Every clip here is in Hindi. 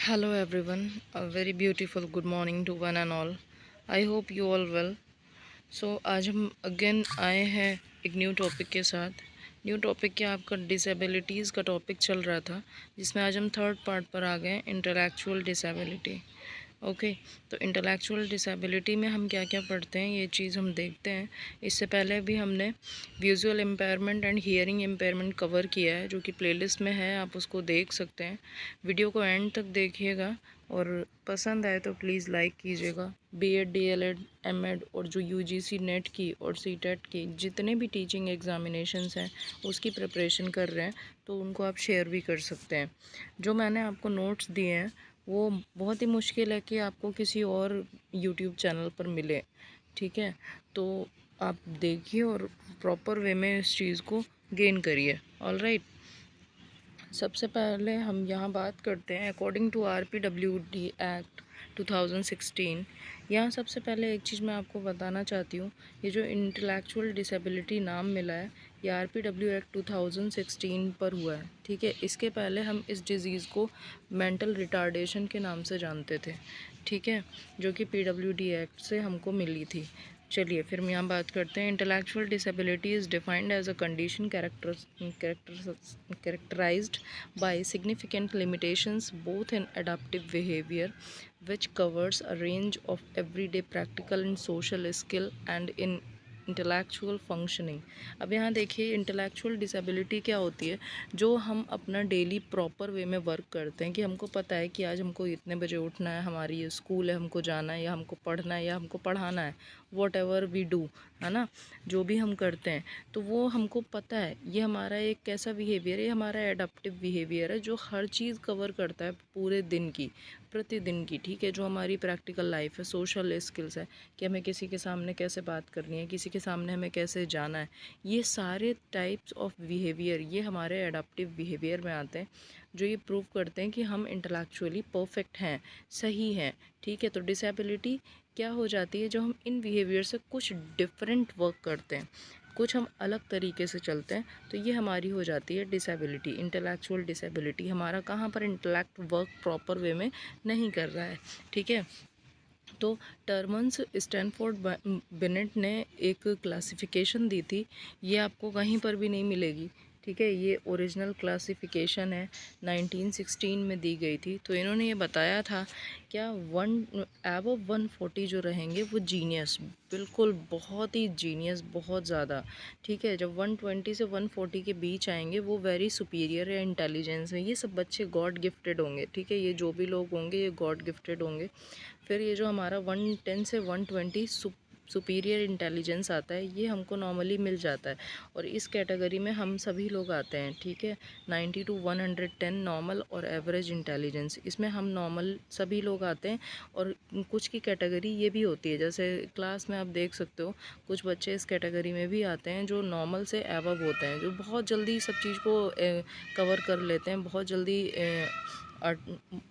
Hello everyone, a very beautiful good morning to one and all. I hope you all well. सो आज हम अगेन आए हैं एक न्यू टॉपिक के साथ। न्यू टॉपिक क्या, आपका डिसेबिलिटीज़ का टॉपिक चल रहा था, जिसमें आज हम थर्ड पार्ट पर आ गए, इंटेलेक्चुअल डिसेबिलिटी। ओके, तो इंटेलेक्चुअल डिसेबिलिटी में हम क्या क्या पढ़ते हैं ये चीज़ हम देखते हैं। इससे पहले भी हमने visual impairment and hearing impairment cover किया है, जो कि प्लेलिस्ट में है, आप उसको देख सकते हैं। वीडियो को एंड तक देखिएगा और पसंद आए तो प्लीज़ लाइक कीजिएगा। बीएड, डीएलएड, एमएड और जो यूजीसी नेट की और सीटेट की जितने भी टीचिंग एग्ज़ामिनेशंस हैं उसकी प्रिपरेशन कर रहे हैं तो उनको आप शेयर भी कर सकते हैं। जो मैंने आपको नोट्स दिए हैं वो बहुत ही मुश्किल है कि आपको किसी और यूट्यूब चैनल पर मिले, ठीक है। तो आप देखिए और प्रॉपर वे में इस चीज़ को गेन करिए। ऑल राइट, सबसे पहले हम यहाँ बात करते हैं अकॉर्डिंग टू RPWD एक्ट 2016। यहाँ सबसे पहले एक चीज़ मैं आपको बताना चाहती हूँ, ये जो इंटेलेक्चुअल डिसेबिलिटी नाम मिला है ये RPW एक्ट 2016 पर हुआ है, ठीक है। इसके पहले हम इस डिज़ीज़ को मेंटल रिटार्डेशन के नाम से जानते थे, ठीक है, जो कि PWD एक्ट से हमको मिली थी। चलिए फिर हम यहाँ बात करते हैं। Intellectual disability is defined as a condition characterized by significant limitations both in adaptive behavior, which covers a range of everyday practical and social skill, and in intellectual functioning. अब यहाँ देखिए इंटेलेक्चुअल डिसेबिलिटी क्या होती है, जो हम अपना डेली प्रॉपर वे में वर्क करते हैं कि हमको पता है कि आज हमको इतने बजे उठना है, हमारी ये स्कूल है, हमको जाना है या हमको पढ़ना है या हमको पढ़ाना है, वॉट एवर वी डू, है ना, जो भी हम करते हैं तो वो हमको पता है। ये हमारा एक कैसा बिहेवियर है, हमारा एडाप्टिव बिहेवियर है जो हर चीज़ कवर करता है पूरे दिन की, प्रतिदिन की, ठीक है। जो हमारी प्रैक्टिकल लाइफ है, सोशल स्किल्स है कि हमें किसी के सामने कैसे बात करनी है, किसी के सामने हमें कैसे जाना है, ये सारे टाइप्स ऑफ बिहेवियर ये हमारे एडाप्टिव बिहेवियर में आते हैं, जो ये प्रूव करते हैं कि हम इंटेलेक्चुअली परफेक्ट हैं, सही हैं, ठीक है। तो डिसेबिलिटी क्या हो जाती है, जो हम इन बिहेवियर से कुछ डिफरेंट वर्क करते हैं, कुछ हम अलग तरीके से चलते हैं, तो ये हमारी हो जाती है डिसेबिलिटी, इंटेलेक्चुअल डिसेबिलिटी। हमारा कहाँ पर इंटेलेक्ट वर्क प्रॉपर वे में नहीं कर रहा है, ठीक है। तो टर्मन्स स्टैनफोर्ड बिनेट ने एक क्लासिफिकेशन दी थी, ये आपको कहीं पर भी नहीं मिलेगी, ठीक है। ये ओरिजिनल क्लासिफिकेशन है, 1916 में दी गई थी। तो इन्होंने ये बताया था क्या एबव 140 जो रहेंगे वो जीनियस, बिल्कुल बहुत ही जीनियस, बहुत ज़्यादा, ठीक है। जब 120 से 140 के बीच आएंगे वो वेरी सुपीरियर या इंटेलिजेंस में, ये सब बच्चे गॉड गिफ्टेड होंगे, ठीक है। ये जो भी लोग होंगे ये गॉड गिफ्टेड होंगे। फिर ये जो हमारा 110 से 120 सुपीरियर इंटेलिजेंस आता है, ये हमको नॉर्मली मिल जाता है और इस कैटेगरी में हम सभी लोग आते हैं, ठीक है। 90 टू 110 नॉर्मल और एवरेज इंटेलिजेंस, इसमें हम नॉर्मल सभी लोग आते हैं। और कुछ की कैटेगरी ये भी होती है, जैसे क्लास में आप देख सकते हो कुछ बच्चे इस कैटेगरी में भी आते हैं जो नॉर्मल से एवब होते हैं, जो बहुत जल्दी सब चीज़ को कवर कर लेते हैं, बहुत जल्दी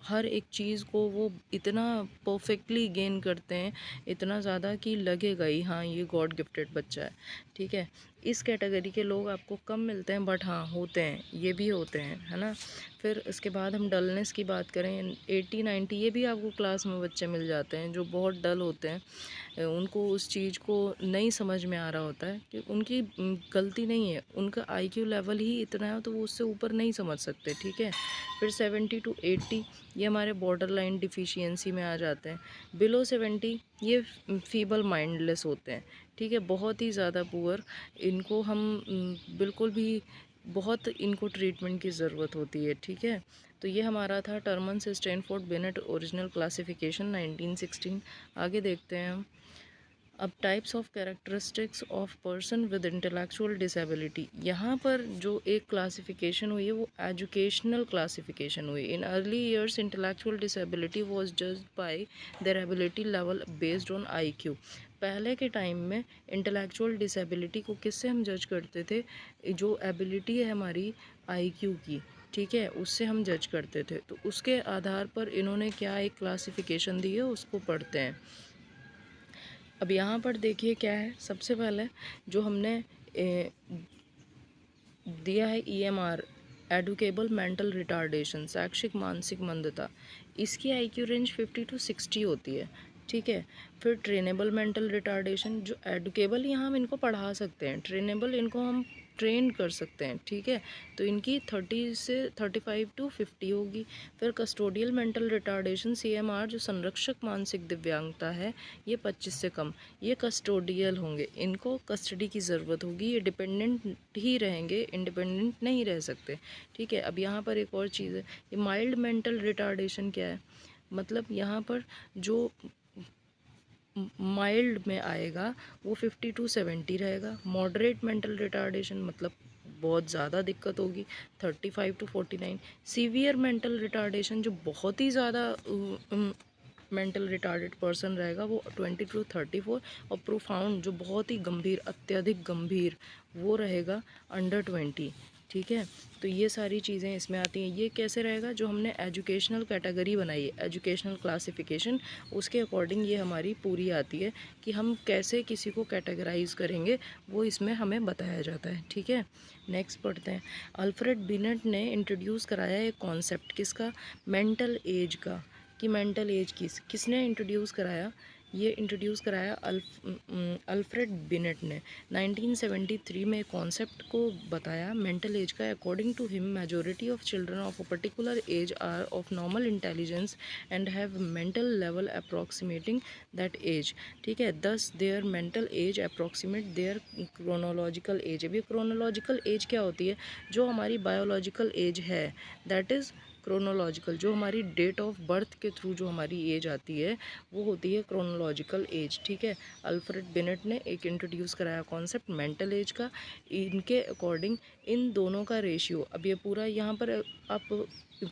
हर एक चीज़ को वो इतना परफेक्टली गेन करते हैं, इतना ज़्यादा कि लगेगा ही हाँ ये गॉड गिफ्टेड बच्चा है, ठीक है। इस कैटेगरी के लोग आपको कम मिलते हैं, बट हाँ होते हैं, ये भी होते हैं, है ना। फिर उसके बाद हम डलनेस की बात करें, 80-90 ये भी आपको क्लास में बच्चे मिल जाते हैं जो बहुत डल होते हैं, उनको उस चीज़ को नहीं समझ में आ रहा होता है कि उनकी गलती नहीं है, उनका आईक्यू लेवल ही इतना है तो वो उससे ऊपर नहीं समझ सकते, ठीक है। फिर 70 टू 80 ये हमारे बॉर्डर लाइन डिफिशियंसी में आ जाते हैं। बिलो 70 ये फीबल माइंडलेस होते हैं, ठीक है, बहुत ही ज़्यादा पुअर, इनको हम बिल्कुल भी बहुत इनको ट्रीटमेंट की ज़रूरत होती है, ठीक है। तो ये हमारा था टर्मन्स स्टैनफोर्ड बिनेट ओरिजिनल क्लासिफिकेशन 1916। आगे देखते हैं हम। अब types of characteristics of person with intellectual disability, यहाँ पर जो एक क्लासिफिकेशन हुई है वो एजुकेशनल क्लासिफिकेशन हुई। In early years intellectual disability was judged bye their ability level based on IQ. पहले के टाइम में इंटेलेक्चुअल डिसेबिलिटी को किससे हम जज करते थे, जो एबिलिटी है हमारी आईक्यू की, ठीक है, उससे हम जज करते थे। तो उसके आधार पर इन्होंने क्या एक क्लासिफिकेशन दी है उसको पढ़ते हैं। अब यहाँ पर देखिए क्या है, सबसे पहले जो हमने दिया है EMR एडुकेबल मेंटल रिटार्डेशन, शैक्षिक मानसिक मंदता, इसकी आईक्यू रेंज 50 to 60 होती है, ठीक है। फिर ट्रेनेबल मेंटल रिटार्डेशन, जो एडुकेबल यहाँ हम इनको पढ़ा सकते हैं, ट्रेनेबल इनको हम ट्रेन कर सकते हैं, ठीक है। तो इनकी 30 से 35 to 50 होगी। फिर कस्टोडियल मेंटल रिटार्डेशन CMR, जो संरक्षक मानसिक दिव्यांगता है, ये 25 से कम। ये कस्टोडियल होंगे, इनको कस्टडी की ज़रूरत होगी, ये डिपेंडेंट ही रहेंगे, इंडिपेंडेंट नहीं रह सकते, ठीक है। अब यहाँ पर एक और चीज़ है, ये माइल्ड मेंटल रिटार्डेशन क्या है, मतलब यहाँ पर जो माइल्ड में आएगा वो 50 to 70 रहेगा। मॉडरेट मेंटल रिटार्डेशन मतलब बहुत ज़्यादा दिक्कत होगी, 35 to 49। सीवियर मेंटल रिटार्डेशन, जो बहुत ही ज़्यादा मेंटल रिटार्डेड पर्सन रहेगा, वो 20 to 34। और प्रोफाउंड, जो बहुत ही गंभीर, अत्यधिक गंभीर, वो रहेगा अंडर 20, ठीक है। तो ये सारी चीज़ें इसमें आती हैं। ये कैसे रहेगा, जो हमने एजुकेशनल कैटेगरी बनाई है, एजुकेशनल क्लासिफिकेशन, उसके अकॉर्डिंग ये हमारी पूरी आती है कि हम कैसे किसी को कैटेगराइज करेंगे, वो इसमें हमें बताया जाता है, ठीक है। नेक्स्ट पढ़ते हैं। अल्फ्रेड बिनेट ने इंट्रोड्यूस कराया एक कॉन्सेप्ट, किसका, मेंटल एज का, कि मेंटल एज किसने इंट्रोड्यूस कराया, ये इंट्रोड्यूस कराया अल्फ्रेड बिनेट ने 1973 में कॉन्सेप्ट को बताया मेंटल एज का। According to him, majority of children of a particular age are of normal intelligence and have mental level approximating that age, ठीक है। Thus their mental age approximate their chronological age. अब ये क्रोनोलॉजिकल एज क्या होती है, जो हमारी बायोलॉजिकल एज है, दैट इज़ क्रोनोलॉजिकल, जो हमारी डेट ऑफ बर्थ के थ्रू जो हमारी एज आती है, वो होती है क्रोनोलॉजिकल एज, ठीक है। अल्फ्रेड बिनेट ने एक इंट्रोड्यूस कराया कॉन्सेप्ट मेंटल एज का। इनके अकॉर्डिंग इन दोनों का रेशियो, अब ये पूरा यहाँ पर आप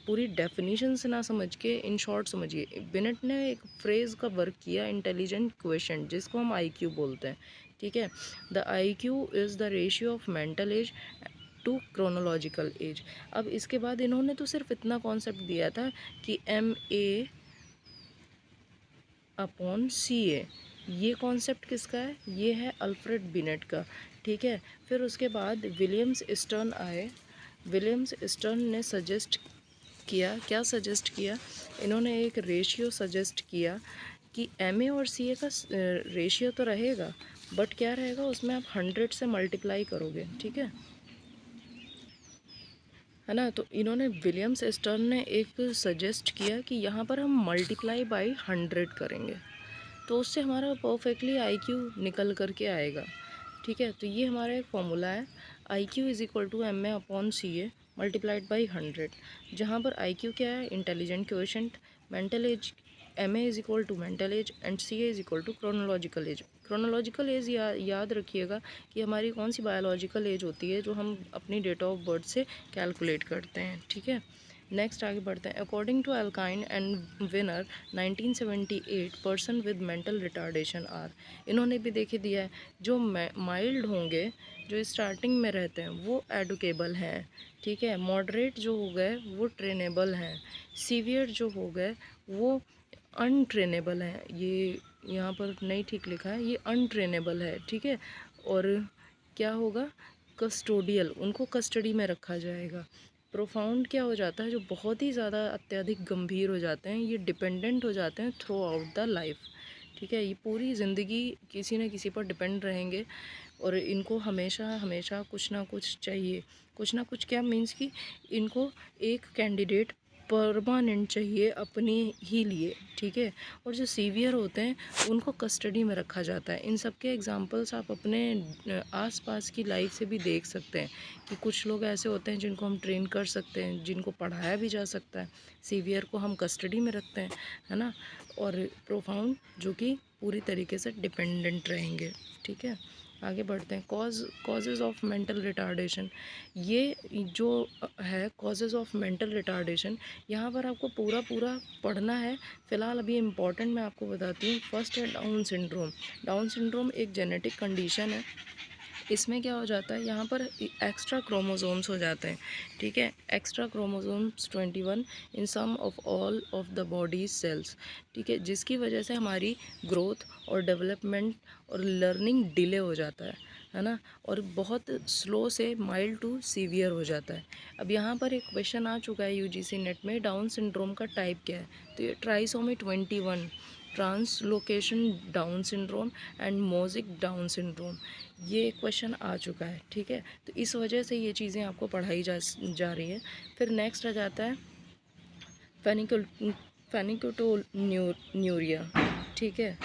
पूरी डेफिनेशन से ना समझ के इन शॉर्ट समझिए। बिनेट ने एक फ्रेज़ का वर्क किया, इंटेलिजेंट क्वेश्चन, जिसको हम IQ बोलते हैं, ठीक है। The IQ is the ratio of mental age to chronological age. अब इसके बाद इन्होंने तो सिर्फ इतना कॉन्सेप्ट दिया था कि MA/CA, ये कॉन्सेप्ट किसका है, ये है अल्फ्रेड बिनेट का, ठीक है। फिर उसके बाद विलियम्स स्टर्न आए। विलियम्स स्टर्न ने सजेस्ट किया, क्या सजेस्ट किया, इन्होंने एक रेशियो सजेस्ट किया कि MA और CA का रेशियो तो रहेगा, बट क्या रहेगा, उसमें आप 100 से मल्टीप्लाई करोगे, ठीक है ना। तो इन्होंने, विलियम्स स्टर्न ने एक सजेस्ट किया कि यहाँ पर हम मल्टीप्लाई बाई 100 करेंगे, तो उससे हमारा परफेक्टली IQ निकल करके आएगा, ठीक है। तो ये हमारा एक फॉर्मूला है, IQ is equal to MA/CA multiplied by 100, जहाँ पर IQ क्या है, intelligent quotient, mental age MA is equal to mental age and CA is equal to chronological age. Chronological age याद रखिएगा कि हमारी कौन सी बायोलॉजिकल एज होती है, जो हम अपनी डेट ऑफ बर्थ से कैलकुलेट करते हैं, ठीक है। नेक्स्ट आगे बढ़ते हैं। According to Elkine and Winer 1978, person with mental retardation are, इन्होंने भी देखे दिया है, जो माइल्ड होंगे, जो स्टार्टिंग में रहते हैं, वो एडुकेबल हैं, ठीक है। मॉडरेट जो हो गए वो ट्रेनेबल हैं, सीवियर जो हो गए वो अनट्रेनेबल हैं। ये यहाँ पर नहीं ठीक लिखा है, ये अनट्रेनेबल है, ठीक है। और क्या होगा, कस्टोडियल, उनको कस्टडी में रखा जाएगा। प्रोफाउंड क्या हो जाता है, जो बहुत ही ज़्यादा अत्यधिक गंभीर हो जाते हैं, ये डिपेंडेंट हो जाते हैं थ्रू आउट द लाइफ, ठीक है। ये पूरी ज़िंदगी किसी न किसी पर डिपेंड रहेंगे, और इनको हमेशा हमेशा कुछ ना कुछ चाहिए। कुछ ना कुछ क्या मीन्स कि इनको एक कैंडिडेट परमानेंट चाहिए अपने ही लिए, ठीक है। और जो सीवियर होते हैं उनको कस्टडी में रखा जाता है। इन सब के एग्जांपल्स आप अपने आसपास की लाइफ से भी देख सकते हैं कि कुछ लोग ऐसे होते हैं जिनको हम ट्रेन कर सकते हैं, जिनको पढ़ाया भी जा सकता है, सीवियर को हम कस्टडी में रखते हैं, है ना। और प्रोफाउंड जो कि पूरी तरीके से डिपेंडेंट रहेंगे, ठीक है। आगे बढ़ते हैं। कॉजेज़ ऑफ मेंटल रिटार्डेशन, ये जो है कॉजेज़ ऑफ मेंटल रिटार्डेशन, यहाँ पर आपको पूरा पूरा पढ़ना है। फ़िलहाल अभी इम्पॉर्टेंट मैं आपको बताती हूँ। फर्स्ट है डाउन सिंड्रोम। डाउन सिंड्रोम एक जेनेटिक कंडीशन है। इसमें क्या हो जाता है, यहाँ पर एक्स्ट्रा क्रोमोसोम्स हो जाते हैं, ठीक है। Extra chromosomes 21 in some of all of the body cells, ठीक है, जिसकी वजह से हमारी ग्रोथ और डेवलपमेंट और लर्निंग डिले हो जाता है, है ना, और बहुत स्लो से माइल्ड टू सीवियर हो जाता है। अब यहाँ पर एक क्वेश्चन आ चुका है यूजीसी नेट में, डाउन सिंड्रोम का टाइप क्या है? तो ये trisomy 21, translocation Down syndrome and mosaic Down syndrome, ये क्वेश्चन आ चुका है। ठीक है, तो इस वजह से ये चीज़ें आपको पढ़ाई जा रही है। फिर नेक्स्ट आ जाता है फेनिकल फेनिकोटोन्यूरिया, ठीक है,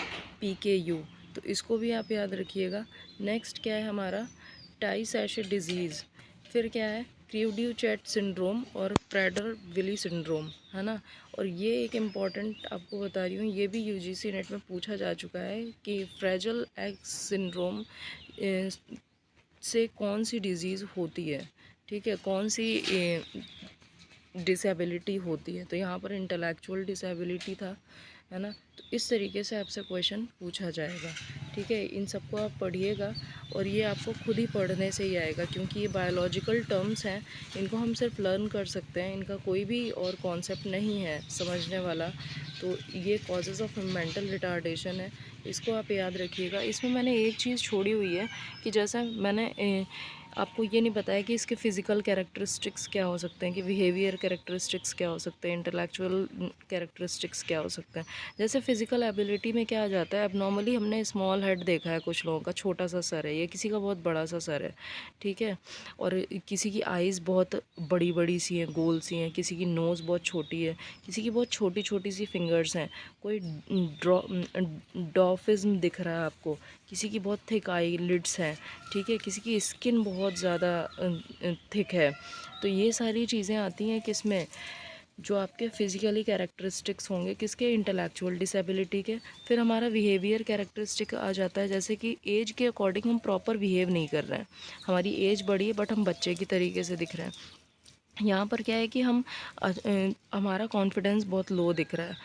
PKU, तो इसको भी आप याद रखिएगा। नेक्स्ट क्या है हमारा, टाई सैशे डिजीज़। फिर क्या है, क्रीवड्यू-चैट सिंड्रोम और प्रेडर विली सिंड्रोम, है ना। और ये एक इम्पॉर्टेंट आपको बता रही हूँ, ये भी यूजीसी नेट में पूछा जा चुका है कि फ्रेजल एग सिंड्रोम से कौन सी डिज़ीज़ होती है, ठीक है, कौन सी डिसेबिलिटी होती है। तो यहाँ पर इंटेलेक्चुअल डिसेबिलिटी था, है ना। तो इस तरीके से आपसे क्वेश्चन पूछा जाएगा, ठीक है। इन सबको आप पढ़िएगा और ये आपको खुद ही पढ़ने से ही आएगा, क्योंकि ये बायोलॉजिकल टर्म्स हैं, इनको हम सिर्फ लर्न कर सकते हैं, इनका कोई भी और कॉन्सेप्ट नहीं है समझने वाला। तो ये कॉजेज़ ऑफ मेंटल रिटार्डेशन है, इसको आप याद रखिएगा। इसमें मैंने एक चीज़ छोड़ी हुई है कि जैसा मैंने आपको ये नहीं बताया कि इसके फ़िज़िकल कैरेक्टरिस्टिक्स क्या हो सकते हैं, कि बिहेवियर कैरेक्टरिस्टिक्स क्या हो सकते हैं, इंटेलेक्चुअल कैरेक्टरिस्टिक्स क्या हो सकते हैं। जैसे फ़िज़िकल एबिलिटी में क्या आ जाता है, अब नॉर्मली हमने स्मॉल हेड देखा है, कुछ लोगों का छोटा सा सर है, या किसी का बहुत बड़ा सा सर है, ठीक है, और किसी की आइज़ बहुत बड़ी बड़ी सी हैं, गोल सी हैं, किसी की नोज़ बहुत छोटी है, किसी की बहुत छोटी छोटी सी फिंगर्स हैं, कोई डॉफिज्म दिख रहा है आपको, किसी की बहुत थिक आई लिड्स हैं, ठीक है, किसी की स्किन बहुत ज़्यादा थिक है। तो ये सारी चीज़ें आती हैं किस में, जो आपके फिज़िकली कैरेक्टरिस्टिक्स होंगे किसके, इंटेलेक्चुअल डिसेबिलिटी के। फिर हमारा बिहेवियर कैरेक्टरिस्टिक आ जाता है, जैसे कि एज के अकॉर्डिंग हम प्रॉपर बिहेव नहीं कर रहे हैं, हमारी एज बड़ी है बट हम बच्चे की तरीके से दिख रहे हैं। यहाँ पर क्या है कि हमारा कॉन्फिडेंस बहुत लो दिख रहा है,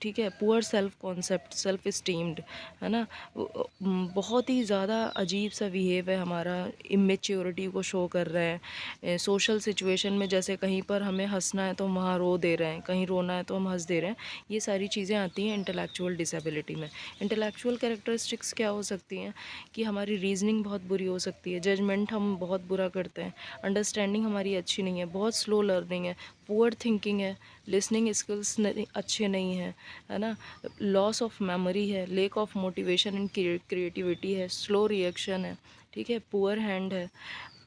ठीक है, पुअर सेल्फ कॉन्सेप्ट, सेल्फ इस्टीम्ड, है ना, बहुत ही ज़्यादा अजीब सा बिहेव है हमारा, इमेच्योरिटी को शो कर रहे हैं। सोशल सिचुएशन में जैसे कहीं पर हमें हंसना है तो हम वहाँ रो दे रहे हैं, कहीं रोना है तो हम हंस दे रहे हैं। ये सारी चीज़ें आती हैं इंटेलेक्चुअल डिसेबिलिटी में। इंटेलेक्चुअल कैरेक्टरिस्टिक्स क्या हो सकती हैं, कि हमारी रीजनिंग बहुत बुरी हो सकती है, जजमेंट हम बहुत बुरा करते हैं, अंडरस्टैंडिंग हमारी अच्छी नहीं है, बहुत स्लो लर्निंग है, पुअर थिंकिंग है, लिसनिंग स्किल्स अच्छे नहीं हैं, है ना, लॉस ऑफ मेमोरी है, lake of motivation and creativity है, स्लो रिएक्शन है, ठीक है, पुअर हैंड है,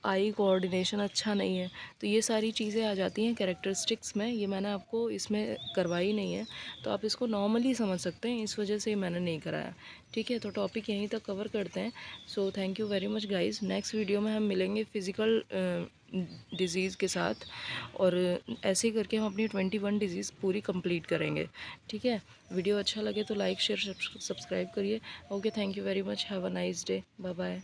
आई कोऑर्डिनेशन अच्छा नहीं है। तो ये सारी चीज़ें आ जाती हैं कैरेक्टरिस्टिक्स में, ये मैंने आपको इसमें करवाई नहीं है, तो आप इसको नॉर्मली समझ सकते हैं, इस वजह से मैंने नहीं कराया, ठीक है। तो टॉपिक यहीं तक कवर करते हैं। So thank you very much guys. Next video में हम मिलेंगे फ़िज़िकल डिज़ीज़ के साथ, और ऐसे ही करके हम अपनी 21 डिज़ीज़ पूरी कंप्लीट करेंगे, ठीक है। वीडियो अच्छा लगे तो लाइक शेयर सब्सक्राइब करिए। Okay, thank you very much, have a nice day, bye bye.